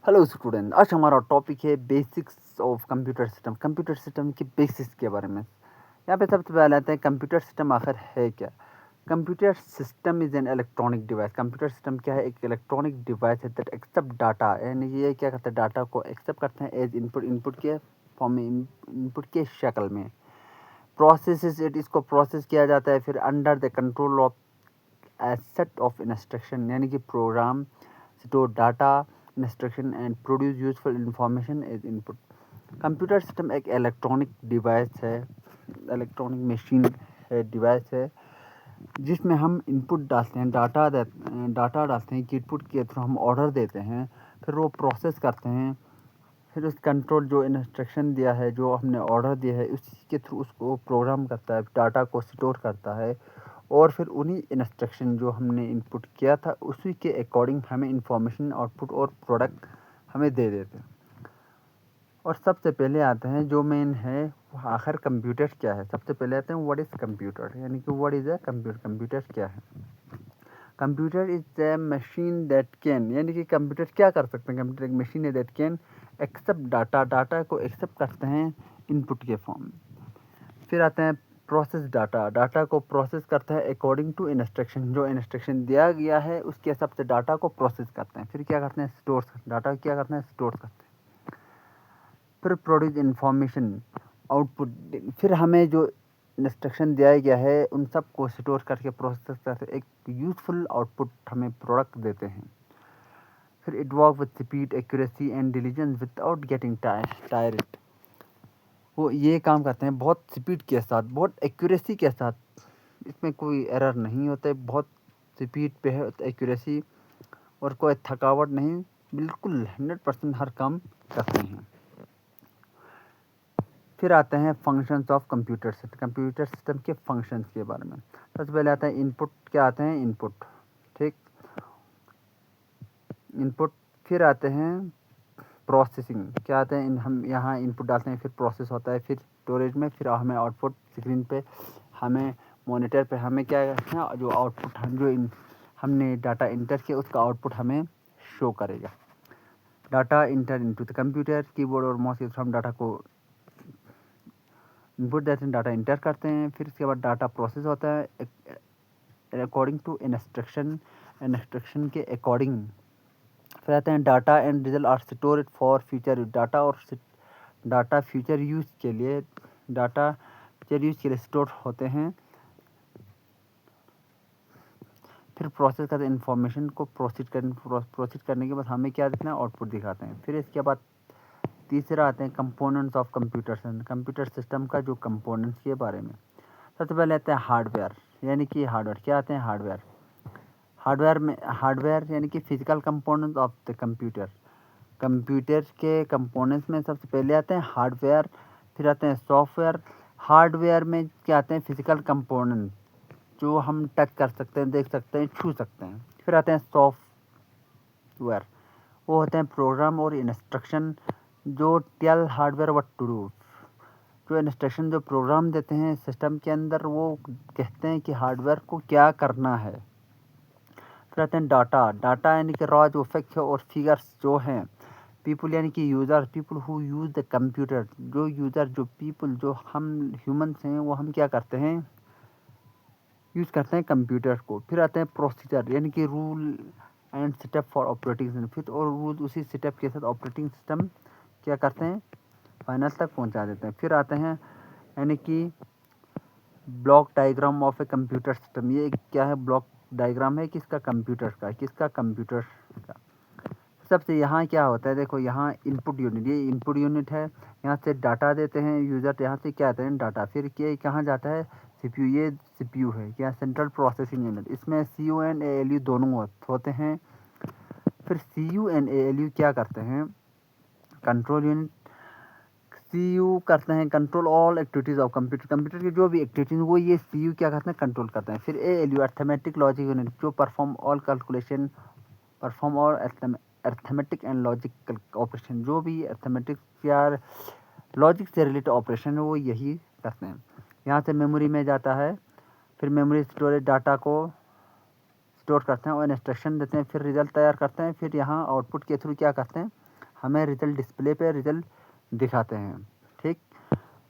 Hello student, आज हमारा topic है basics of computer system. Computer system की बेसिक्स के बारे में यहाँ पे सबसे पहले आते हैं कंप्यूटर सिस्टम आखिर है क्या। Computer system is an electronic device. Computer system क्या है? एक इलेक्ट्रॉनिक डिवाइस है दैट एक्सेप्ट डाटा, यानी ये क्या करते हैं, डाटा को एक्सेप्ट करते हैं एज इनपुट, इनपुट के फॉर्म में, इनपुट के शक्ल में। प्रोसेस इट, इसको प्रोसेस किया जाता है फिर under the control of a set of instruction, यानी कि program store data instruction and produce useful information as input. Computer system एक इलेक्ट्रॉनिक डिवाइस है, इलेक्ट्रॉनिक मशीन है, डिवाइस है जिसमें हम इनपुट डालते हैं, डाटा डालते हैं कि इनपुट के थ्रू हम ऑर्डर देते हैं, फिर वो प्रोसेस करते हैं, फिर उस कंट्रोल जो इंस्ट्रक्शन दिया है, जो हमने ऑर्डर दिया है, उसी के थ्रू उसको प्रोग्राम करता है, डाटा को स्टोर करता है और फिर उन्हीं इंस्ट्रक्शन जो हमने इनपुट किया था उसी के अकॉर्डिंग हमें इंफॉर्मेशन आउटपुट और प्रोडक्ट हमें दे देते हैं। और सबसे पहले आते हैं जो मेन है, आखिर कंप्यूटर क्या है। सबसे पहले आते हैं व्हाट इज़ कंप्यूटर, यानी कि what is a computer. Computer क्या है? Computer is a machine that can, यानी कि कंप्यूटर क्या कर सकते हैं, कंप्यूटर एक मशीन है that can accept data, data को एक्सेप्ट करते हैं इनपुट के फॉर्म में। फिर आते हैं प्रोसेस डाटा, डाटा को प्रोसेस करता है अकॉर्डिंग टू इंस्ट्रक्शन, जो इंस्ट्रक्शन दिया गया है उसके हिसाब से डाटा को प्रोसेस करते हैं। फिर क्या करते हैं, स्टोर, डाटा क्या करते हैं, स्टोर करते हैं। फिर प्रोड्यूस इंफॉर्मेशन आउटपुट, फिर हमें जो इंस्ट्रक्शन दिया गया है उन सब को स्टोर करके प्रोसेस करके एक यूजफुल आउटपुट हमें प्रोडक्ट देते हैं। फिर it work with speed, accuracy and diligence without getting tired. वो ये काम करते हैं बहुत स्पीड के साथ, बहुत एक्यूरेसी के साथ, इसमें कोई एरर नहीं होता है, बहुत स्पीड पे है एक्यूरेसी और कोई थकावट नहीं, बिल्कुल 100% हर काम करते हैं। फिर आते हैं functions of computer system, computer system के फंक्शंस के बारे में। सबसे पहले आता है इनपुट, क्या आते हैं, इनपुट, ठीक, इनपुट। फिर आते हैं प्रोसेसिंग, क्या आते हैं, हम यहाँ इनपुट डालते हैं, फिर प्रोसेस होता है, फिर स्टोरेज में, फिर हमें आउटपुट स्क्रीन पे, हमें मॉनिटर पे हमें क्या करना है, जो आउटपुट हम जो हमने डाटा इंटर किया उसका आउटपुट हमें शो करेगा। Data inter into the computer, keyboard और माउस के थ्रू हम डाटा को इनपुट देते हैं, डाटा इंटर करते हैं, फिर इसके बाद डाटा प्रोसेस होता है अकॉर्डिंग टू इंस्ट्रक्शन के अकॉर्डिंग। फिर आते हैं data and result are store it for future use, data और डाटा फ्यूचर यूज़ के लिए, डाटा फ्यूचर यूज़ के लिए स्टोर होते हैं। फिर प्रोसेस करते हैं, इंफॉर्मेशन को प्रोसेस करने के बाद हमें क्या दिखना है, आउटपुट दिखाते हैं। फिर इसके बाद तीसरा आते हैं कंपोनेंट्स ऑफ कंप्यूटर सिस्टम का जो कंपोनेंट्स के बारे में। सबसे पहले आते हैं हार्डवेयर, यानी कि हार्डवेयर क्या आते हैं, हार्डवेयर, हार्डवेयर यानी कि physical components of the computer. Computer के कंपोनेंट्स में सबसे पहले आते हैं हार्डवेयर, फिर आते हैं सॉफ्टवेयर। हार्डवेयर में क्या आते हैं, फिजिकल कंपोनेंट जो हम टच कर सकते हैं, देख सकते हैं, छू सकते हैं। फिर आते हैं सॉफ्टवेयर, वो होते हैं प्रोग्राम और इंस्ट्रक्शन जो tell hardware what to do, जो इंस्ट्रक्शन जो प्रोग्राम देते हैं सिस्टम के अंदर, वो कहते हैं कि हार्डवेयर को क्या करना है। फिर आते हैं डाटा, डाटा यानी कि रॉ जो फैक्ट है और फिगर्स जो हैं। पीपल यानी कि user, people who use the computer, जो यूज़र, जो पीपल, जो हम ह्यूमंस हैं, वो हम क्या करते हैं, यूज़ करते हैं कंप्यूटर को। फिर आते हैं प्रोसीजर, यानी कि rule and setup for operating system, फिर और रूल उसी सेटअप के साथ ऑपरेटिंग सिस्टम क्या करते हैं, फाइनल तक पहुंचा देते हैं। फिर आते हैं यानी कि block diagram of a computer system, ये क्या है, ब्लॉक डायग्राम है किसका, कंप्यूटर का, किसका, कंप्यूटर का। सबसे यहाँ क्या होता है, देखो यहाँ इनपुट यूनिट, ये इनपुट यूनिट है, यहाँ से डाटा देते हैं यूज़र, यहाँ से क्या आते हैं, डाटा, फिर क्या कहाँ जाता है, सीपीयू, ये सीपीयू है क्या, सेंट्रल प्रोसेसिंग यूनिट, इसमें सीयू एंड एएलयू दोनों होते हैं। फिर सीयू एंड एएलयू क्या करते हैं, कंट्रोल यूनिट, सीयू करते हैं control all activities of computer, computer की जो भी एक्टिविटीज वो ये सीयू क्या करते हैं, कंट्रोल करते हैं। फिर एएलयू अर्थमेटिक लॉजिक यूनिट, जो परफॉर्म ऑल कैलकुलेशन, परफॉर्म और अर्थमेटिक एंड लॉजिकल ऑपरेशन, जो भी अर्थमेटिक्स या लॉजिक से रिलेटेड ऑपरेशन है वो यही करते हैं। यहाँ से मेमोरी में जाता है, फिर मेमोरी स्टोरेज डाटा को स्टोर करते हैं और इंस्ट्रक्शन देते हैं, फिर रिजल्ट तैयार करते हैं, फिर यहाँ आउटपुट के थ्रू क्या करते हैं, हमें रिजल्ट डिस्प्ले पे रिजल्ट दिखाते हैं। ठीक,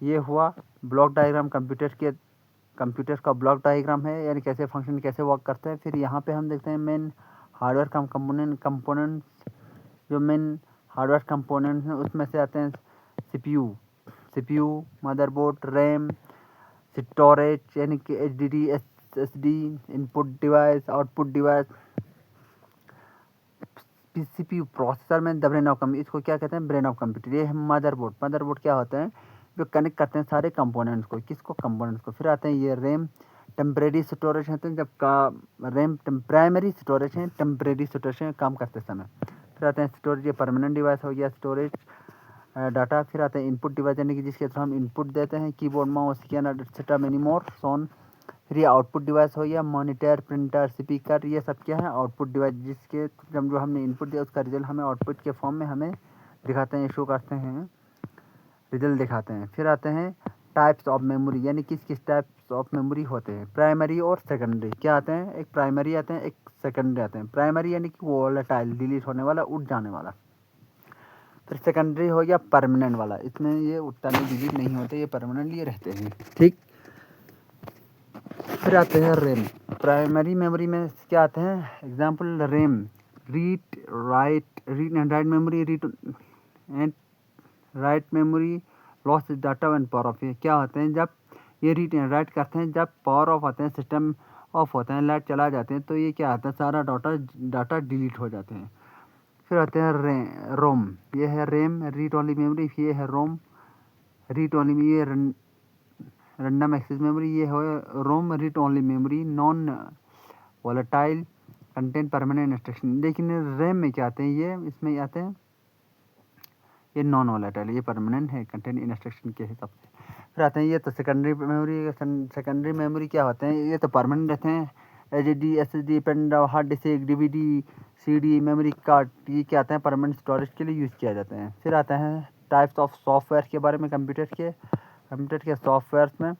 ये हुआ ब्लॉक डायग्राम। कंप्यूटर का ब्लॉक डायग्राम है, यानी कैसे फंक्शन कैसे वर्क करते हैं। फिर यहाँ पे हम देखते हैं मेन हार्डवेयर कंपोनेंट्स। जो मेन हार्डवेयर कंपोनेंट्स हैं उसमें से आते हैं सीपीयू, मदरबोर्ड, रैम, स्टोरेज यानी कि HDD, SSD, input device, output device, CPU processor में द ब्रेन ऑफ कंप्यूटर, इसको क्या कहते हैं, ब्रेन ऑफ कंप्यूटर। ये है मदरबोर्ड क्या होते हैं, जो कनेक्ट करते हैं सारे कंपोनेंट्स को। किसको, कंपोनेंट्स को। फिर आते हैं ये रैम, टेम्परेरी स्टोरेज होते हैं जब का रैम प्राइमरी स्टोरेज है, टेम्परेरी स्टोरेज है काम करते समय। फिर आते हैं स्टोरेज, ये परमानेंट डिवाइस हो गया स्टोरेज डाटा। फिर आते हैं इनपुट डिवाइस यानी कि जिसके थ्रू हम इनपुट देते हैं, keyboard, mouse, scanner etcetera many more सोन। फिर ये आउटपुट डिवाइस हो गया मॉनिटर, प्रिंटर, स्पीकर, ये सब क्या है, आउटपुट डिवाइस, जिसके जब जो हमने इनपुट दिया उसका रिजल्ट हमें आउटपुट के फॉर्म में हमें दिखाते हैं, शो करते हैं, रिजल्ट दिखाते हैं। फिर आते हैं टाइप्स ऑफ मेमोरी, यानी किस किस टाइप्स ऑफ मेमोरी होते हैं, प्राइमरी और सेकेंडरी। क्या आते हैं, एक प्राइमरी आते हैं, एक सेकेंडरी आते हैं। प्राइमरी यानी कि वोलेटाइल, डिलीट होने वाला, उठ जाने वाला। फिर सेकेंडरी हो गया परमानेंट वाला, इसमें ये उठता नहीं, डिलीट नहीं होते, ये परमानेंटली रहते हैं। ठीक, फिर आते हैं रैम। प्राइमरी मेमोरी में क्या आते हैं, example RAM, read and write memory, read and write memory, loss data and power of. ये क्या होते हैं, जब ये रीड एंड राइट करते हैं, जब पावर ऑफ आते हैं, सिस्टम ऑफ होता है, लाइट चला जाते हैं, तो ये क्या आता है, सारा डाटा डिलीट हो जाते हैं। फिर आते हैं रोम, ये है रैम, रीड ओनली मेमोरी। ये है रोम, रीड ओनली, ये रैंडम एक्सेस मेमोरी। ये हो ROM, read only memory, non volatile, content permanent instruction. लेकिन रैम में क्या आते हैं, ये इसमें आते हैं, ये नॉन वोलेटाइल, ये परमानेंट है कंटेंट इंस्ट्रक्शन के हिसाब से। फिर आते हैं ये तो सेकेंडरी मेमोरी। सेकेंडरी मेमोरी क्या होते हैं, ये तो परमानेंट रहते हैं, HDD, SSD, pen drive, hard disk, DVD, CD, memory card, ये क्या आते हैं, परमानेंट स्टोरेज के लिए यूज़ किया जाते हैं। फिर आता है टाइप्स ऑफ सॉफ्टवेयर के बारे में। कंप्यूटर के सॉफ्टवेयर में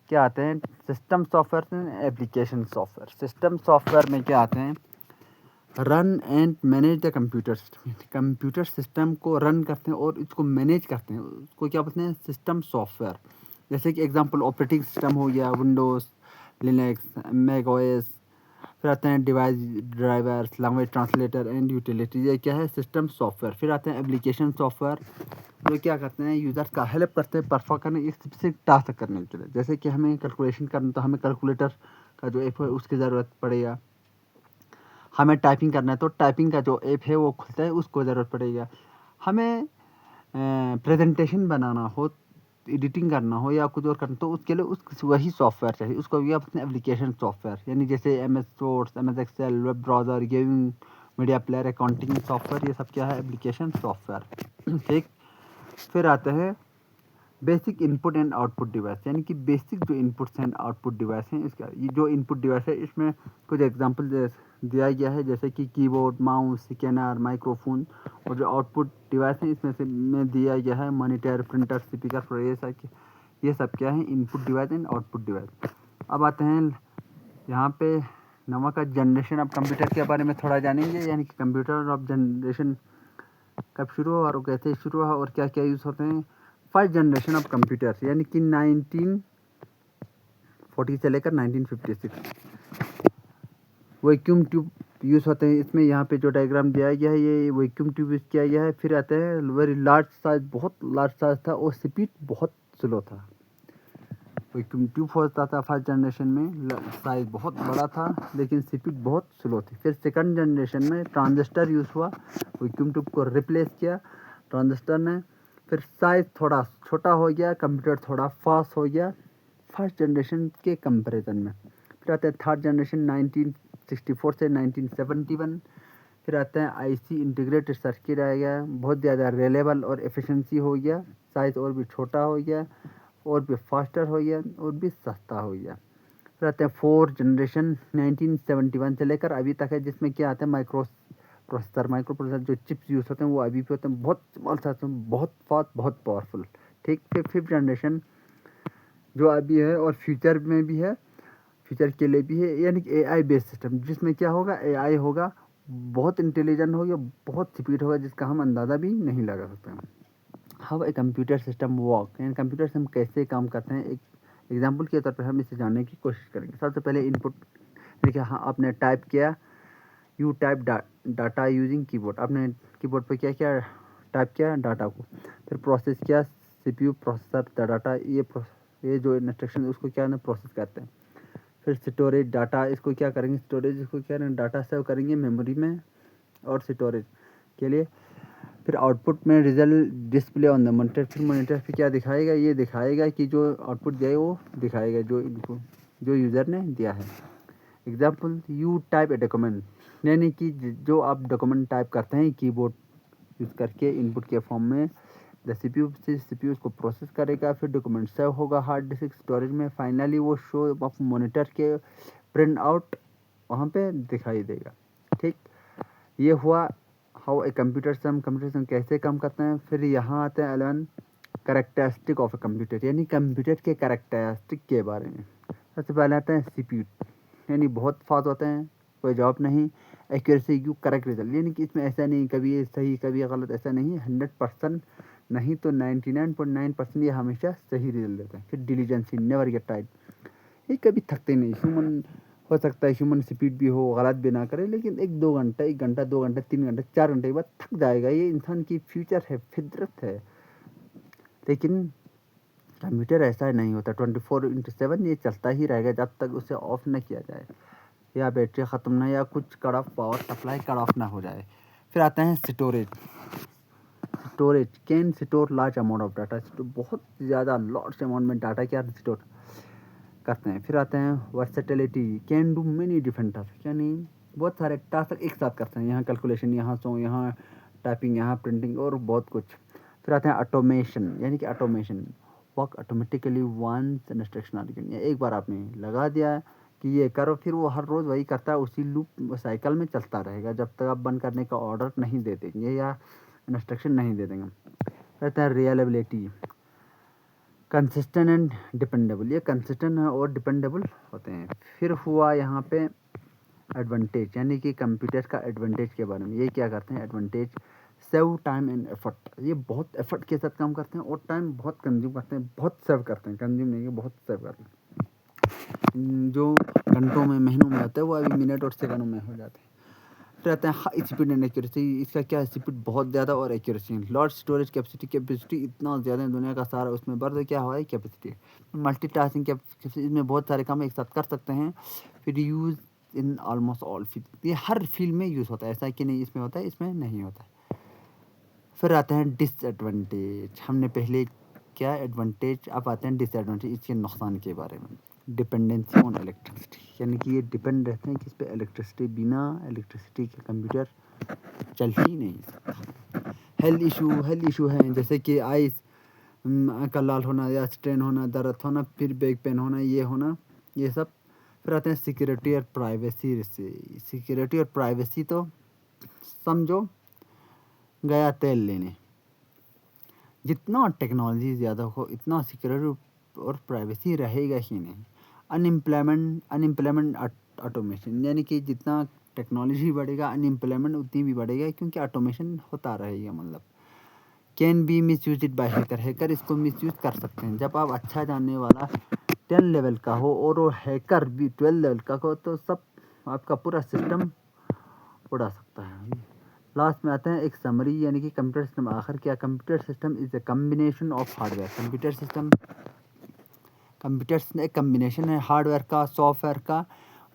क्या आते हैं, system software, application software. System software में क्या आते हैं, run and manage the computer system, computer system को रन करते हैं और इसको मैनेज करते हैं, उसको क्या बोलते हैं, सिस्टम सॉफ्टवेयर। जैसे कि एग्जांपल ऑपरेटिंग सिस्टम हो गया, विंडोज़, लिनक्स, मैक ओएस। फिर आते हैं device drivers, language translator and utility, ये क्या है, सिस्टम सॉफ्टवेयर। फिर आते हैं एप्लीकेशन सॉफ्टवेयर, जो क्या करते हैं, यूज़र्स का हेल्प करते हैं परफॉर्म करने, एक स्पेसिफिक टास्क करने के लिए। जैसे कि हमें कैलकुलेशन करना, तो हमें कैलकुलेटर का जो ऐप है उसकी ज़रूरत पड़ेगा। हमें टाइपिंग करना है तो टाइपिंग का जो ऐप है वो खुलता है, उसको ज़रूरत पड़ेगा। हमें प्रेजेंटेशन बनाना हो, एडिटिंग करना हो या कुछ और करना, तो उसके लिए उस वही सॉफ्टवेयर चाहिए, उसको भी अपने एप्लीकेशन सॉफ्टवेयर, यानी जैसे MS Word, MS Excel, web browser, gaming, media player, accounting software, ये सब क्या है, एप्लीकेशन सॉफ्टवेयर। ठीक, फिर आते हैं basic input and output device, यानी कि बेसिक जो इनपुट्स एंड आउटपुट डिवाइस हैं, इसका ये जो इनपुट डिवाइस है इसमें कुछ एग्जांपल दिया गया है, जैसे कि कीबोर्ड, माउस, स्कैनर, माइक्रोफोन। और जो आउटपुट डिवाइस है इसमें से में दिया गया है मॉनिटर, प्रिंटर, स्पीकर, ये सब क्या है, input device and output device. अब आते हैं यहाँ पे नवा का जनरेशन ऑफ कंप्यूटर के बारे में थोड़ा जानेंगे, यानी कि कंप्यूटर ऑफ जनरेशन कब शुरू हुआ और कैसे शुरू हुआ और क्या क्या यूज़ होते हैं। फर्स्ट जनरेशन ऑफ कंप्यूटर, यानी कि 1940 से लेकर 1956 वैक्यूम ट्यूब यूज़ होते हैं। इसमें यहाँ पे जो डायग्राम दिया गया है, ये वैक्यूम ट्यूब यूज़ किया गया है। फिर आते हैं वेरी लार्ज साइज, बहुत लार्ज साइज था और स्पीड बहुत स्लो था। वैक्यूम ट्यूब होता था फर्स्ट जनरेशन में, साइज बहुत बड़ा था लेकिन स्पीड बहुत स्लो थी। फिर सेकंड जनरेशन में ट्रांजिस्टर यूज़ हुआ, वैक्यूम ट्यूब को रिप्लेस किया ट्रांजिस्टर ने। फिर साइज़ थोड़ा छोटा हो गया, कंप्यूटर थोड़ा फास्ट हो गया फर्स्ट जनरेशन के कंपैरिजन में। फिर आते हैं थर्ड जनरेशन 1964 से 1971। फिर आते हैं आईसी इंटीग्रेटेड सर्किट आ गया, बहुत ज़्यादा रिलायबल और एफिशिएंसी हो गया, साइज़ और भी छोटा हो गया और भी फास्टर हो गया और भी सस्ता हो गया। फिर आते हैं फोर्थ जनरेशन 1971 से लेकर अभी तक है, जिसमें क्या आता है माइक्रो प्रोसेसर जो चिप्स यूज़ होते हैं वो अभी भी होते हैं, बहुत स्मॉल साइज में, बहुत फास्ट, बहुत पावरफुल। ठीक, फिर फिफ्थ जनरेशन जो अभी है और फ्यूचर में भी है, फ्यूचर के लिए भी है, यानी कि AI बेस्ड सिस्टम, जिसमें क्या होगा, AI होगा बहुत इंटेलिजेंट हो या बहुत स्पीड होगा जिसका हम अंदाज़ा भी नहीं लगा सकते हैं। How a computer system work, यानी कंप्यूटर सिस्टम कैसे काम करते हैं, एक एग्जांपल के तौर पर हम इसे जानने की कोशिश करेंगे। सबसे पहले इनपुट, देखिए हाँ आपने टाइप किया, you type data using keyboard, आपने कीबोर्ड पे क्या किया, टाइप किया डाटा को, फिर प्रोसेस किया, सीपीयू प्रोसेसर द डाटा, ये जो इंस्ट्रक्शन उसको क्या ना प्रोसेस करते हैं। फिर स्टोरेज डाटा, इसको क्या करेंगे, स्टोरेज इसको क्या ना डाटा सेव करेंगे मेमोरी में और स्टोरेज के लिए। फिर आउटपुट में result display on the monitor, फिर मॉनिटर पे क्या दिखाएगा, ये दिखाएगा कि जो आउटपुट दिया है वो दिखाएगा जो इनको जो यूज़र ने दिया है। Example, you type a document, यानी कि जो आप डॉक्यूमेंट टाइप करते हैं कीबोर्ड यूज़ करके इनपुट के फॉर्म में, द सीपीयू उसको प्रोसेस करेगा, फिर डॉक्यूमेंट सेव होगा हार्ड डिस्क स्टोरेज में, फाइनली वो शो ऑफ मॉनिटर के प्रिंट आउट वहाँ पे दिखाई देगा। ठीक, ये हुआ हाउ ए कंप्यूटर सिस्टम कैसे काम करते हैं। फिर यहाँ आते हैं 11 करेक्टरिस्टिक ऑफ ए कंप्यूटर, यानी कंप्यूटर के करेक्टरिस्टिक के बारे में। सबसे पहले आते हैं सीपीयू, यानी बहुत फास्ट होते हैं, कोई जवाब नहीं। एक्यूरेसी यू करेक्ट रिजल्ट, यानी कि इसमें ऐसा नहीं कभी ये सही कभी गलत, ऐसा नहीं, 100% नहीं तो 99.9% ये हमेशा सही रिजल्ट देते हैं। फिर डिलीजेंसी, नेवर गेट टाइट, ये कभी थकते नहीं। ह्यूमन हो सकता है ह्यूमन स्पीड भी हो, गलत भी ना करे, लेकिन 1 घंटा 2 घंटा 3 घंटा 4 घंटे के बाद थक जाएगा, ये इंसान की फ्यूचर है, फितरत है। लेकिन कंप्यूटर ऐसा नहीं होता, 24/7 ये चलता ही रहेगा जब तक उसे ऑफ न किया जाए, या बैटरी ख़त्म ना, या कुछ cut off power supply cut off ना हो जाए। फिर आता है storage can store large amount of data, बहुत ज़्यादा लार्ज अमाउंट में डाटा क्या स्टोर करते हैं। फिर आते हैं versatility, can do many different task, यानी बहुत सारे टास्क एक साथ करते हैं, यहाँ कैलकुलेशन, यहाँ सो, यहाँ टाइपिंग, यहाँ प्रिंटिंग और बहुत कुछ। फिर आते हैं ऑटोमेशन, यानी कि automation work automatically once instruction are given, एक बार आपने लगा दिया कि ये करो, फिर वो हर रोज़ वही करता है, उसी लूप साइकिल में चलता रहेगा जब तक आप बंद करने का ऑर्डर नहीं दे देंगे या इंस्ट्रक्शन नहीं दे देंगे। रहता है रियलेबिलिटी, कंसिस्टेंट एंड डिपेंडेबल, ये कंसिस्टेंट और डिपेंडेबल होते हैं। फिर हुआ यहाँ पे एडवांटेज, यानी कि कंप्यूटर का एडवांटेज के बारे में, ये क्या करते हैं advantage, save time and effort, ये बहुत एफर्ट के साथ काम करते हैं और टाइम बहुत कंज्यूम करते हैं, बहुत सेव करते हैं, कंज्यूम नहीं बहुत सेव करते हैं, जो घंटों में महीनों में होता है वो अभी मिनट और सेकंडों में हो जाते हैं। रहता है हाई स्पीड एंड एक्यूरेसी, इसका क्या है, स्पीड बहुत ज़्यादा और एक्यूरेसी। लार्ज स्टोरेज कैपेसिटी इतना ज़्यादा है, दुनिया का सारा उसमें बढ़ क्या हुआ है कैपेसिटी। मल्टीटास्किंग कैपेसिटी, इसमें बहुत सारे काम एक साथ कर सकते हैं। फिर use in almost all field, ये हर फील्ड में यूज़ होता है, ऐसा कि नहीं इसमें होता है इसमें नहीं होता है। फिर आते हैं डिसएडवांटेज, हमने पहले क्या एडवांटेज, अब आते हैं डिसएडवांटेज, इसके नुकसान के बारे में। डिपेंडेंसी ऑन इलेक्ट्रिसिटी, यानी कि ये डिपेंड रहते हैं किस पे, इलेक्ट्रिसिटी, बिना इलेक्ट्रिसिटी के कंप्यूटर चल ही नहीं सकता। हेल्थ इशू है जैसे कि आइस, आँख का लाल होना या स्ट्रेन होना, दर्द होना, फिर बैक पेन होना, ये होना, ये सब। फिर आते हैं सिक्योरिटी और प्राइवेसी। सिक्योरिटी और प्राइवेसी तो समझो गया तेल लेने, जितना टेक्नोलॉजी ज़्यादा हो इतना सिक्योरिटी और प्राइवेसी रहेगा ही नहीं। अनएम्प्लॉयमेंट ऑटोमेशन, यानी कि जितना टेक्नोलॉजी बढ़ेगा अनएम्प्लॉयमेंट उतनी भी बढ़ेगा, क्योंकि ऑटोमेशन होता रहेगा। मतलब can be miss use by hacker इसको मिस यूज़ कर सकते हैं। जब आप अच्छा जानने वाला 10 लेवल का हो और वो हैकर भी 12 लेवल का हो तो सब आपका पूरा सिस्टम उड़ा सकता है। लास्ट में आते हैं एक समरी, यानी कि कंप्यूटर सिस्टम आखिर क्या, computer system is a combination of hardware. Computer एक कम्बिनेशन है हार्डवेयर का, सॉफ्टवेयर का,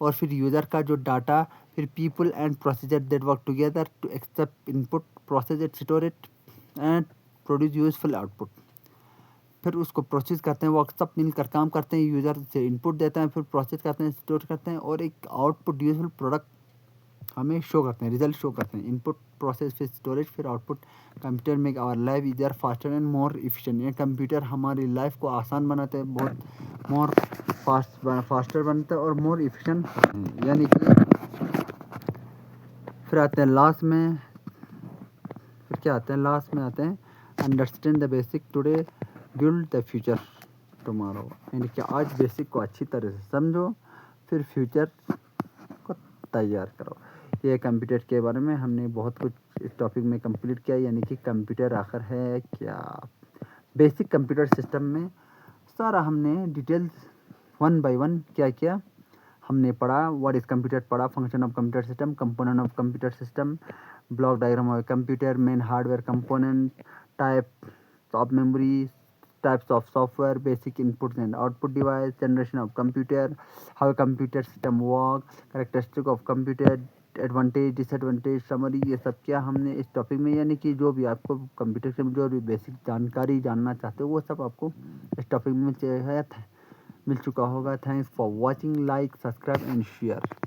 और फिर यूज़र का जो डाटा, फिर people and procedure that work together to accept input, process it, store it and produce useful output. फिर उसको प्रोसेस करते हैं, वो सब मिलकर काम करते हैं, यूज़र से इनपुट देते हैं, फिर प्रोसेस करते हैं, स्टोर करते हैं, और एक आउटपुट यूजफुल प्रोडक्ट हमें शो करते हैं, रिजल्ट शो करते हैं। इनपुट, प्रोसेस, फिर स्टोरेज, फिर output. Computer make our life easier, faster and more efficient. ये कंप्यूटर हमारी लाइफ को आसान बनाते हैं, बहुत मोर फास्टर बनता है और मोर इफिशिएंट होते हैं। यानी कि फिर आते हैं लास्ट में, फिर क्या आते हैं लास्ट में आते हैं understand the basic today, build the future tomorrow, यानी कि आज बेसिक को अच्छी तरह से समझो, फिर फ्यूचर को तैयार करो। ये कंप्यूटर के बारे में हमने बहुत कुछ इस टॉपिक में कंप्लीट किया, यानी कि कंप्यूटर आखिर है क्या। बेसिक कंप्यूटर सिस्टम में सारा हमने डिटेल्स 1 बाय 1 क्या किया हमने पढ़ा। व्हाट इज़ कंप्यूटर पढ़ा, function of computer system, component of computer system, block diagram of computer, main hardware component, types of memory, types of software, basic inputs and output device, generation of computer, how a computer system work, characteristic of computer, advantage disadvantage summary, ये सब क्या हमने इस topic में, यानी कि जो भी आपको कंप्यूटर से जो भी बेसिक जानकारी जानना चाहते हो वो सब आपको इस टॉपिक में मिल चुका होगा। Thanks for watching, like, subscribe and share.